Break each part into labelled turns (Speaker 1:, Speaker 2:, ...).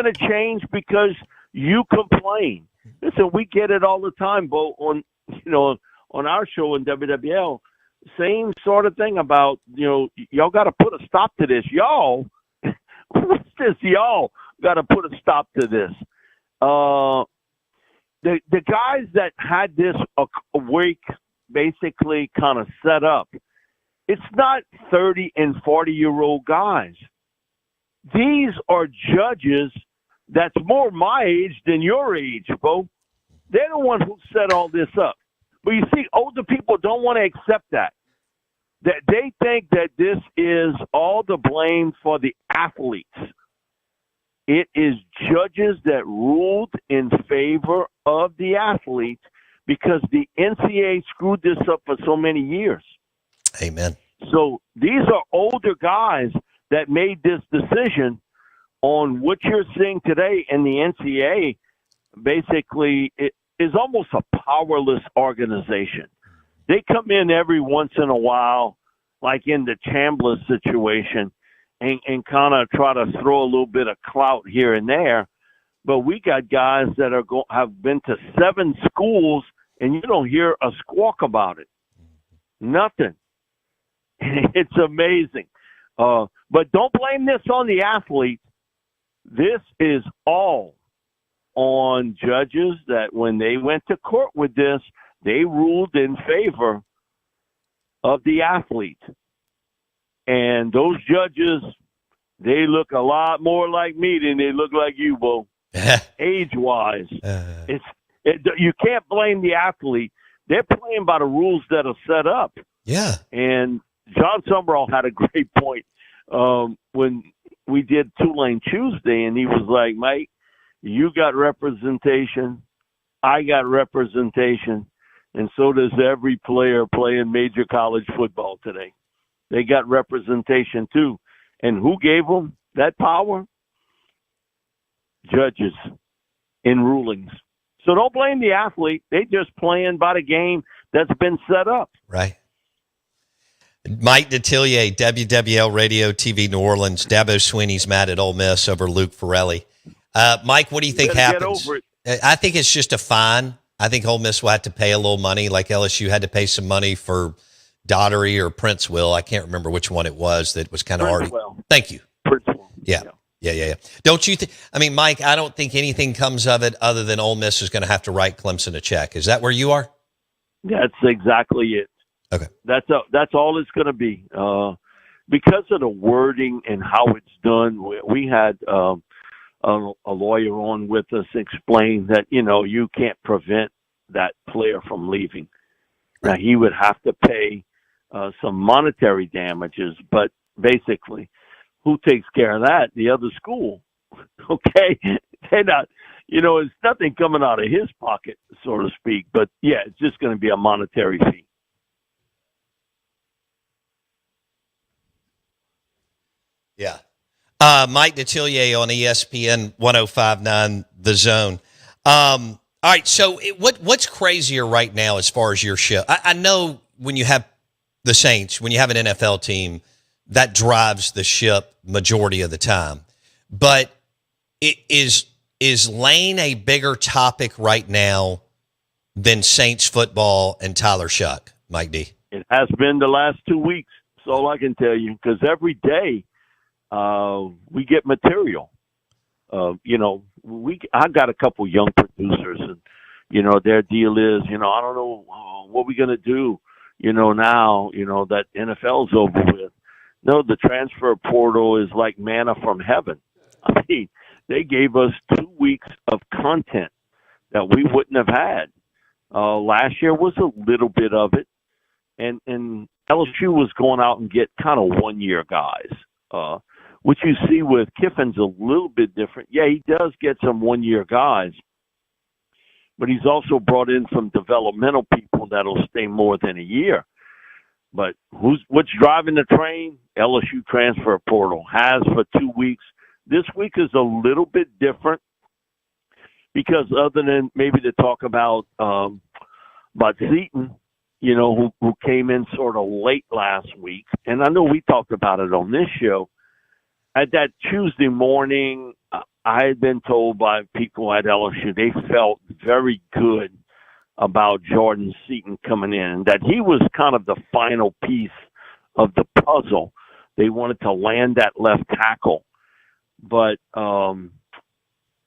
Speaker 1: going to change because you complain. Listen, we get it all the time, Bo, on our show in WWL. Same sort of thing about, y'all got to put a stop to this. Y'all, what's this? Y'all got to put a stop to this. The guys that had this a week basically kind of set up, it's not 30 and 40-year-old guys. These are judges that's more my age than your age, Bo. They're the one who set all this up. But you see, older people don't want to accept that. That they think that this is all the blame for the athletes. It is judges that ruled in favor of the athletes because the NCAA screwed this up for so many years.
Speaker 2: Amen. So
Speaker 1: these are older guys that made this decision on what you're seeing today in the NCAA. Basically, it is almost a powerless organization. They come in every once in a while, like in the Chambliss situation, and kind of try to throw a little bit of clout here and there. But we got guys that have been to 7 schools, and you don't hear a squawk about it. Nothing. It's amazing. But don't blame this on the athlete. This is all on judges that when they went to court with this, they ruled in favor of the athlete. And those judges, they look a lot more like me than they look like you, Bo. Age-wise. You can't blame the athlete. They're playing by the rules that are set up.
Speaker 2: Yeah.
Speaker 1: And John Summerall had a great point when we did Tulane Tuesday, and he was like, Mike, you got representation, I got representation, and so does every player playing major college football today. They got representation too. And who gave them that power? Judges in rulings. So don't blame the athlete. They just playing by the game that's been set up.
Speaker 2: Right. Mike Detillier, WWL Radio TV New Orleans. Dabo Sweeney's mad at Ole Miss over Luke Farrelly. Mike, what do you think happens?
Speaker 1: Get over it.
Speaker 2: I think it's just a fine. I think Ole Miss will have to pay a little money, like LSU had to pay some money for Daugherty or Princeville. I can't remember which one it was that was kind of already. Thank you.
Speaker 1: Princeville.
Speaker 2: Yeah. Don't you think? I mean, Mike, I don't think anything comes of it other than Ole Miss is going to have to write Clemson a check. Is that where you are?
Speaker 1: That's exactly it.
Speaker 2: Okay.
Speaker 1: That's all it's going to be. Because of the wording and how it's done, we had a lawyer on with us explain that, you can't prevent that player from leaving. Now, he would have to pay some monetary damages, but basically, who takes care of that? The other school. Okay? They're not, it's nothing coming out of his pocket, so to speak. But, yeah, it's just going to be a monetary fee.
Speaker 2: Yeah. Mike Detillier on ESPN 105.9 The Zone. All right, so what's crazier right now as far as your show? I know when you have the Saints, when you have an NFL team, that drives the ship majority of the time. But is Lane a bigger topic right now than Saints football and Tyler Shuck, Mike D?
Speaker 1: It has been the last 2 weeks. That's all I can tell you, because every day we get material. I got a couple young producers, and their deal is, I don't know what we're gonna do. Now that NFL's over with. No, the transfer portal is like manna from heaven. I mean, they gave us 2 weeks of content that we wouldn't have had. Last year was a little bit of it, and LSU was going out and get kind of 1-year guys. What you see with Kiffin's a little bit different. Yeah, he does get some 1-year guys, but he's also brought in some developmental people that'll stay more than a year. But what's driving the train? LSU transfer portal has for 2 weeks. This week is a little bit different because other than maybe to talk about Seaton, who came in sort of late last week, and I know we talked about it on this show. At that Tuesday morning, I had been told by people at LSU they felt very good about Jordan Seaton coming in, that he was kind of the final piece of the puzzle. They wanted to land that left tackle, but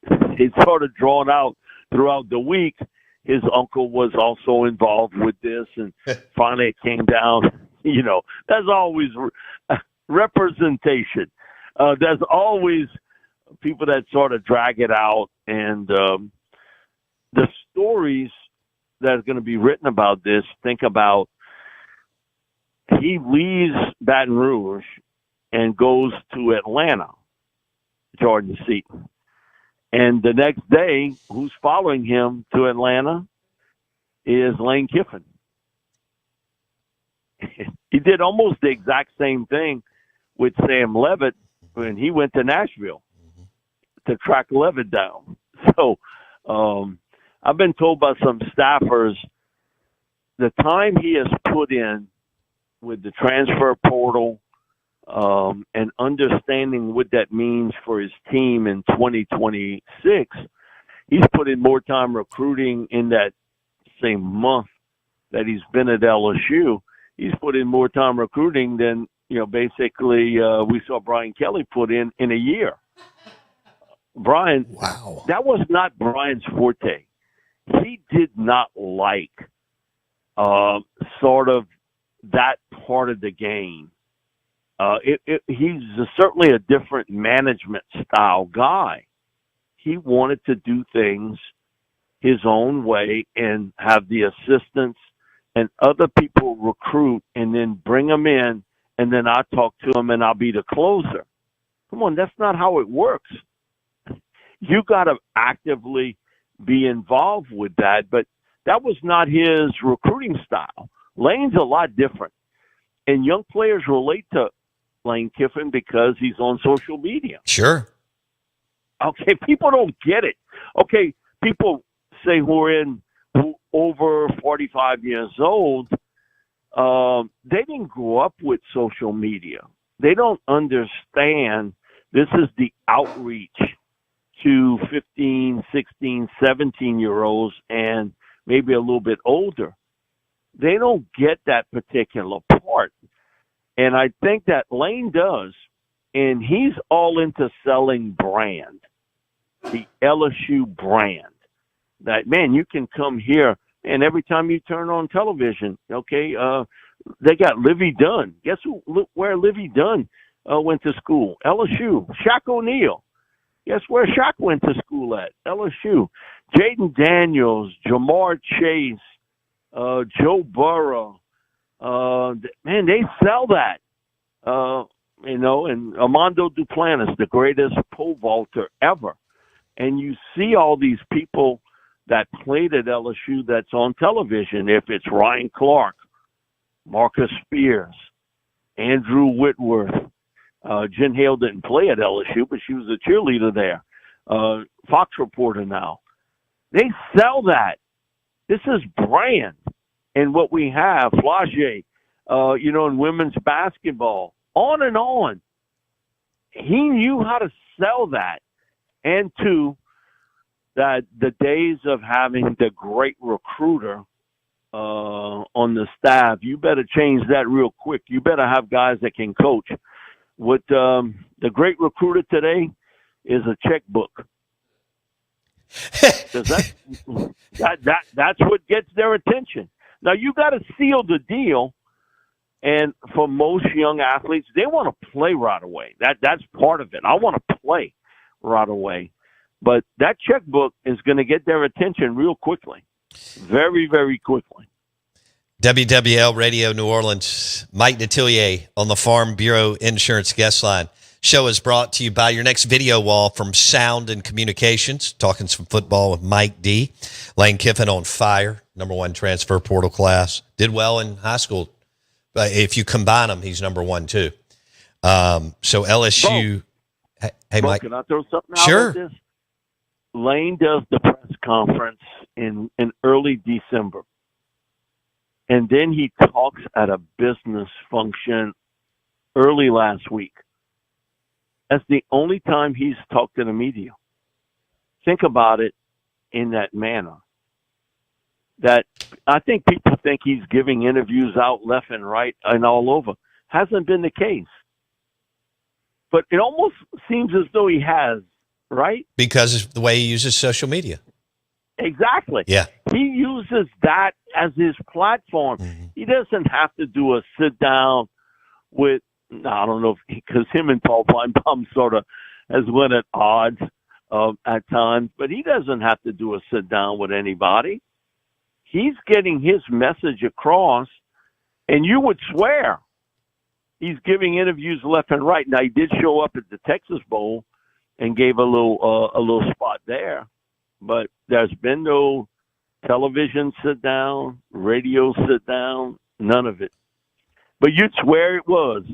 Speaker 1: it's sort of drawn out throughout the week. His uncle was also involved with this, and finally it came down. You know, there's always representation. There's always people that sort of drag it out, and the stories that are going to be written about this, think about he leaves Baton Rouge and goes to Atlanta, Jordan Seaton. And the next day, who's following him to Atlanta is Lane Kiffin. He did almost the exact same thing with Sam Levitt when he went to Nashville to track Levitt down. So I've been told by some staffers the time he has put in with the transfer portal and understanding what that means for his team in 2026, he's put in more time recruiting in that same month that he's been at LSU. He's put in more time recruiting than, basically we saw Brian Kelly put in a year. Brian,
Speaker 2: wow,
Speaker 1: that was not Brian's forte. He did not like sort of that part of the game. He's certainly a different management style guy. He wanted to do things his own way and have the assistants and other people recruit and then bring them in, and then I talk to them and I'll be the closer. Come on, that's not how it works. You got to actively be involved with that, but that was not his recruiting style. Lane's a lot different, and young players relate to Lane Kiffin because he's on social media.
Speaker 2: Sure.
Speaker 1: Okay, people don't get it. Okay, people say who over 45 years old, they didn't grow up with social media. They don't understand this is the outreach to 15, 16, 17-year-olds and maybe a little bit older. They don't get that particular part. And I think that Lane does, and he's all into selling brand, the LSU brand. That, man, you can come here, and every time you turn on television, okay, they got Livy Dunn. Guess where Livy Dunn went to school? LSU. Shaq O'Neal. Guess where Shaq went to school at? LSU. Jaden Daniels, Jamar Chase, Joe Burrow. Man, they sell that. And Armando Duplantis, the greatest pole vaulter ever. And you see all these people that played at LSU that's on television. If it's Ryan Clark, Marcus Spears, Andrew Whitworth, Jen Hale didn't play at LSU, but she was a cheerleader there. Fox reporter now. They sell that. This is brand. And what we have, Flage, in women's basketball, on and on. He knew how to sell that. And two, that the days of having the great recruiter on the staff, you better change that real quick. You better have guys that can coach. What the great recruiter today is a checkbook. That's what gets their attention. Now, you got to seal the deal, and for most young athletes, they want to play right away. That's part of it. I want to play right away. But that checkbook is going to get their attention real quickly, very, very quickly.
Speaker 2: WWL Radio New Orleans, Mike Detillier on the Farm Bureau Insurance Guest Line. Show is brought to you by your next video wall from Sound and Communications. Talking some football with Mike D. Lane Kiffin on fire, #1 transfer portal class. Did well in high school. But if you combine them, he's #1 too. So LSU. Hey, Mike.
Speaker 1: Can I throw something out
Speaker 2: sure.
Speaker 1: at this? Lane does the press conference in early December. And then he talks at a business function early last week. That's the only time he's talked to the media. think about it in that manner. That I think people think he's giving interviews out left and right and all over. Hasn't been the case. But it almost seems as though he has, right?
Speaker 2: Because of the way he uses social media.
Speaker 1: Exactly.
Speaker 2: Yeah.
Speaker 1: He uses that as his platform. Mm-hmm. He doesn't have to do a sit down with, I don't know, because him and Paul Feinbaum sort of has went at odds at times, but he doesn't have to do a sit down with anybody. He's getting his message across, and you would swear he's giving interviews left and right. Now, he did show up at the Texas Bowl and gave a little spot there, but there's been no television sit down, radio sit down, none of it. But you'd swear it was.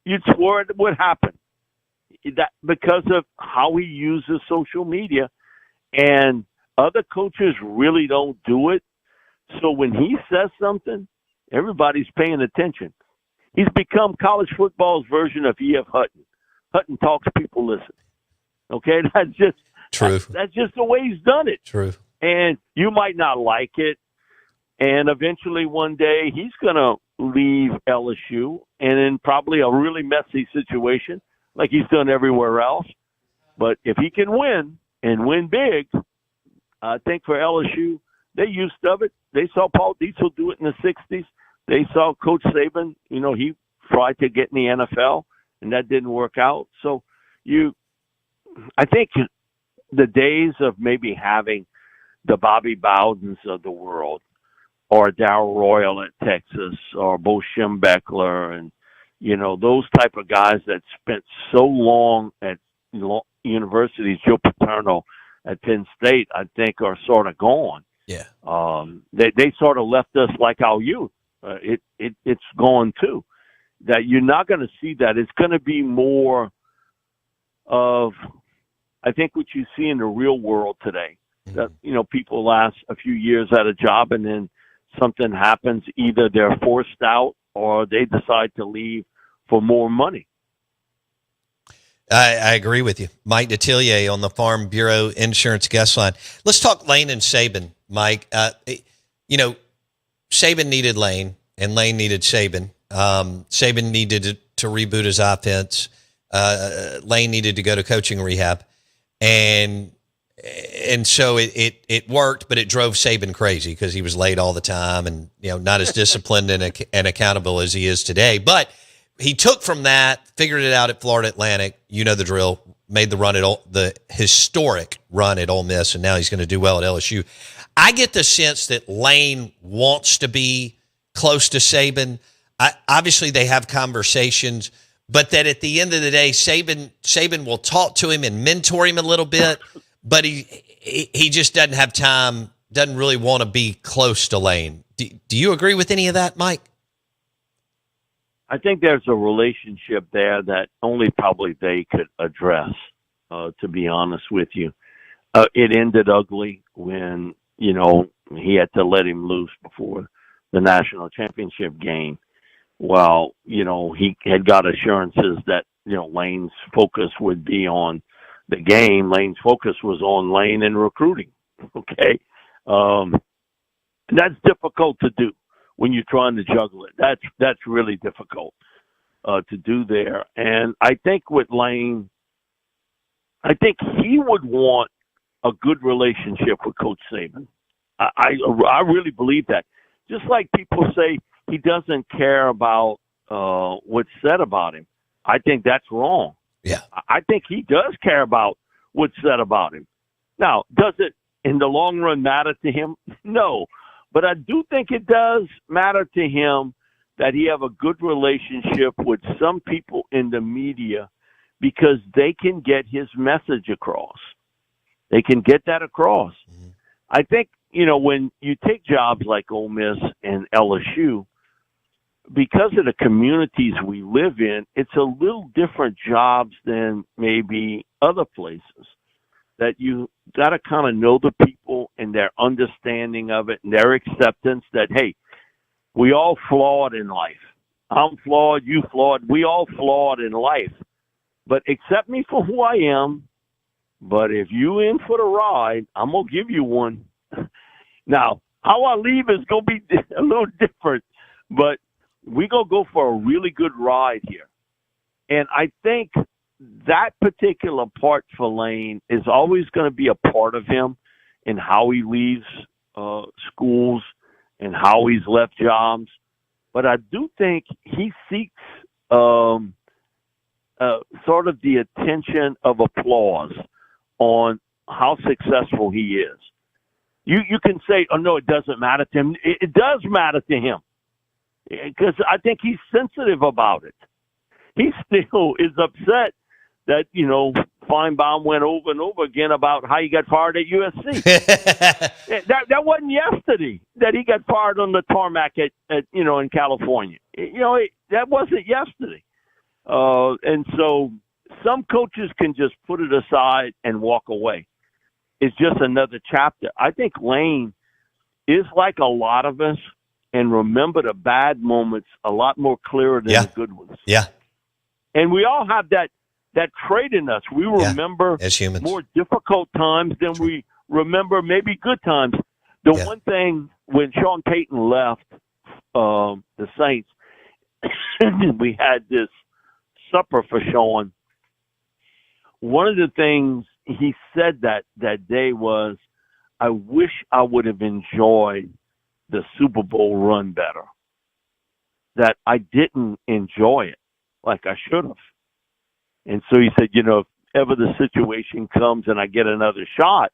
Speaker 1: You'd swear it would happen. That because of how he uses social media, and other coaches really don't do it. So when he says something, everybody's paying attention. He's become college football's version of E.F. Hutton. Hutton talks, people listen. Okay, that's just
Speaker 2: true.
Speaker 1: That's just the way he's done it.
Speaker 2: True.
Speaker 1: And you might not like it, and eventually one day he's going to leave LSU, and in probably a really messy situation, like he's done everywhere else. But if he can win and win big, I think for LSU, they used of it. They saw Paul Diesel do it in the 60s. They saw Coach Saban, he tried to get in the NFL, and that didn't work out. So I think the days of maybe having the Bobby Bowdens of the world or Darrell Royal at Texas or Bo Schembechler and, those type of guys that spent so long at universities, Joe Paterno at Penn State, I think are sort of gone.
Speaker 2: Yeah.
Speaker 1: They sort of left us like our youth. It's gone too. That you're not going to see that. It's going to be more of, I think, what you see in the real world today. Mm-hmm. That, people last a few years at a job and then something happens. Either they're forced out or they decide to leave for more money.
Speaker 2: I agree with you. Mike Detillier on the Farm Bureau Insurance Guest Line. Let's talk Lane and Saban, Mike. Saban needed Lane, and Lane needed Saban. Saban needed to reboot his offense. Lane needed to go to coaching rehab. And so it worked, but it drove Saban crazy because he was late all the time and, not as disciplined and accountable as he is today. But he took from that, figured it out at Florida Atlantic. You know the drill. Made the run at the historic run at Ole Miss, and now he's going to do well at LSU. I get the sense that Lane wants to be close to Saban. Obviously, they have conversations, but that at the end of the day, Saban will talk to him and mentor him a little bit, but he just doesn't have time, doesn't really want to be close to Lane. Do you agree with any of that, Mike?
Speaker 1: I think there's a relationship there that only probably they could address, to be honest with you. It ended ugly when, he had to let him loose before the national championship game. Well, he had got assurances that, Lane's focus would be on the game. Lane's focus was on Lane and recruiting. Okay. That's difficult to do when you're trying to juggle it. That's really difficult to do there. And I think with Lane, I think he would want a good relationship with Coach Saban. I really believe that. Just like people say he doesn't care about what's said about him. I think that's wrong.
Speaker 2: Yeah.
Speaker 1: I think he does care about what's said about him. Now, does it in the long run matter to him? No. But I do think it does matter to him that he have a good relationship with some people in the media because they can get his message across. They can get that across. Mm-hmm. I think, when you take jobs like Ole Miss and LSU, because of the communities we live in, it's a little different jobs than maybe other places. That you got to kind of know the people and their understanding of it and their acceptance that, hey, we all flawed in life. I'm flawed, you flawed, we all flawed in life. But accept me for who I am, But if you in for the ride, I'm going to give you one. Now, how I leave is going to be a little different, but we're going to go for a really good ride here. And I think that particular part for Lane is always going to be a part of him in how he leaves schools and how he's left jobs. But I do think he seeks sort of the attention of applause on how successful he is. You can say, oh, no, it doesn't matter to him. It does matter to him because I think he's sensitive about it. He still is upset that, Feinbaum went over and over again about how he got fired at USC. that wasn't yesterday that he got fired on the tarmac at in California. That wasn't yesterday. And so some coaches can just put it aside and walk away. It's just another chapter. I think Lane is like a lot of us and remember the bad moments a lot more clearer than the good ones.
Speaker 2: Yeah.
Speaker 1: And we all have that trait in us. We remember
Speaker 2: as humans
Speaker 1: more difficult times than we remember maybe good times. The one thing when Sean Payton left the Saints, we had this supper for Sean. One of the things he said that day was, I wish I would have enjoyed the Super Bowl run better. That I didn't enjoy it like I should have. And so he said, if ever the situation comes and I get another shot,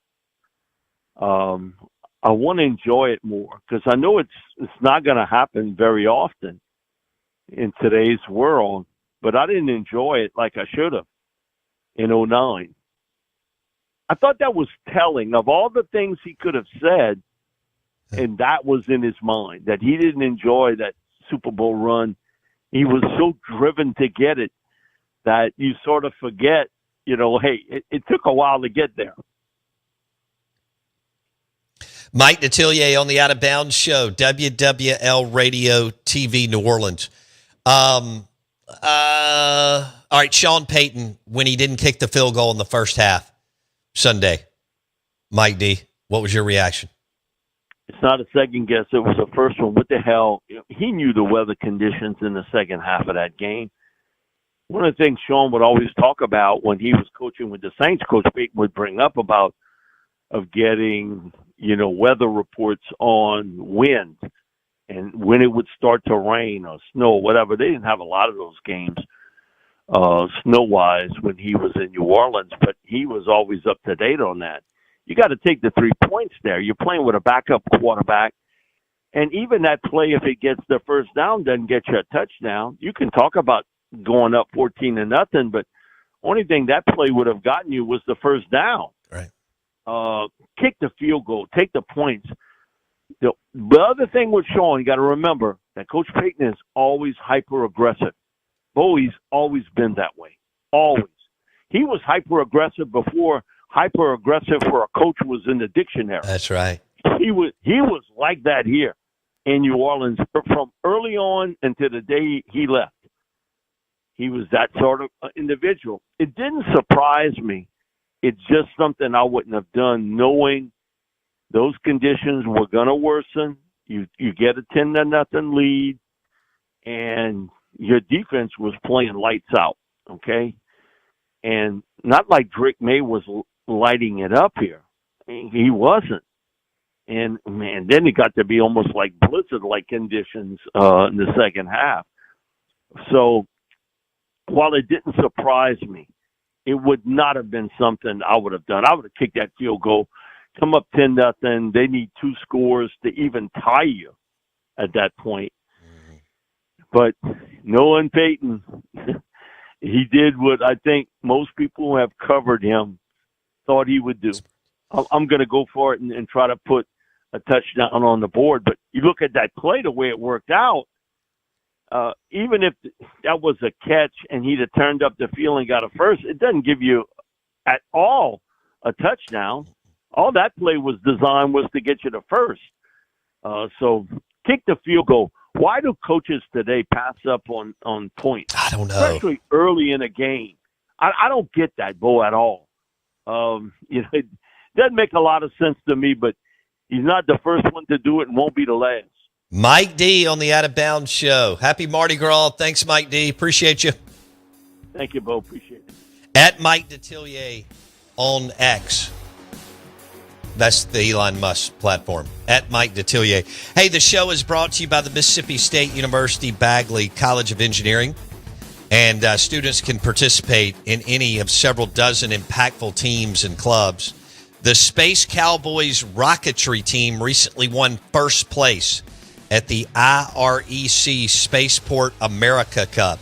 Speaker 1: I want to enjoy it more because I know it's not going to happen very often in today's world, but I didn't enjoy it like I should have in 2009. I thought that was telling of all the things he could have said, and that was in his mind, that he didn't enjoy that Super Bowl run. He was so driven to get it that you sort of forget, hey, it took a while to get there.
Speaker 2: Mike Detillier on the Out of Bounds Show, WWL Radio TV New Orleans. All right, Sean Payton, when he didn't kick the field goal in the first half Sunday. Mike D., what was your reaction?
Speaker 1: It's not a second guess. It was the first one. What the hell? He knew the weather conditions in the second half of that game. One of the things Sean would always talk about when he was coaching with the Saints, Coach Payton would bring up about of getting, weather reports on wind and when it would start to rain or snow or whatever. They didn't have a lot of those games snow-wise when he was in New Orleans, but he was always up to date on that. You got to take the 3 points there. You're playing with a backup quarterback. And even that play, if it gets the first down, doesn't get you a touchdown. You can talk about going up 14-0, but only thing that play would have gotten you was the first down.
Speaker 2: Right.
Speaker 1: Kick the field goal, take the points. The other thing with Sean, you got to remember that Coach Payton is always hyper-aggressive. Bowie's always been that way. Always. He was hyper-aggressive before hyper-aggressive for a coach was in the dictionary.
Speaker 2: That's right.
Speaker 1: He was like that here in New Orleans from early on until the day he left. He was that sort of individual. It didn't surprise me. It's just something I wouldn't have done knowing those conditions were going to worsen. You get a 10-0 lead, and your defense was playing lights out, okay? And not like Drake May was lighting it up here. He wasn't. And, man, then it got to be almost like blizzard-like conditions in the second half. So while it didn't surprise me, it would not have been something I would have done. I would have kicked that field goal, come up 10-0. They need 2 scores to even tie you at that point. But knowing Peyton, he did what I think most people who have covered him thought he would do. I'm going to go for it and try to put a touchdown on the board. But you look at that play, the way it worked out, even if that was a catch and he'd have turned up the field and got a first, it doesn't give you at all a touchdown. All that play was designed was to get you the first. So kick the field goal. Why do coaches today pass up on points?
Speaker 2: I don't know.
Speaker 1: Especially early in a game. I don't get that, Bo, at all. It doesn't make a lot of sense to me, but he's not the first one to do it and won't be the last.
Speaker 2: Mike D on the Out of Bounds Show. Happy Mardi Gras. Thanks, Mike D. Appreciate you.
Speaker 1: Thank you, Bo. Appreciate it.
Speaker 2: At Mike Detillier on X. That's the Elon Musk platform. At Mike Detillier. Hey, the show is brought to you by the Mississippi State University Bagley College of Engineering. And students can participate in any of several dozen impactful teams and clubs. The Space Cowboys rocketry team recently won first place at the IREC Spaceport America Cup,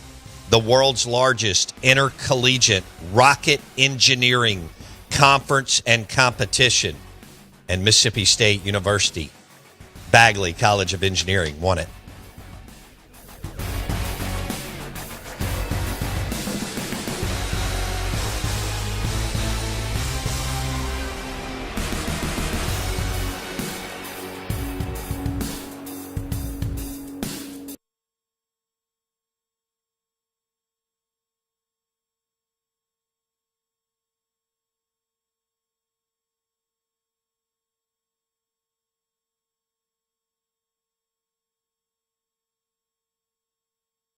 Speaker 2: the world's largest intercollegiate rocket engineering conference and competition. And Mississippi State University Bagley College of Engineering won it.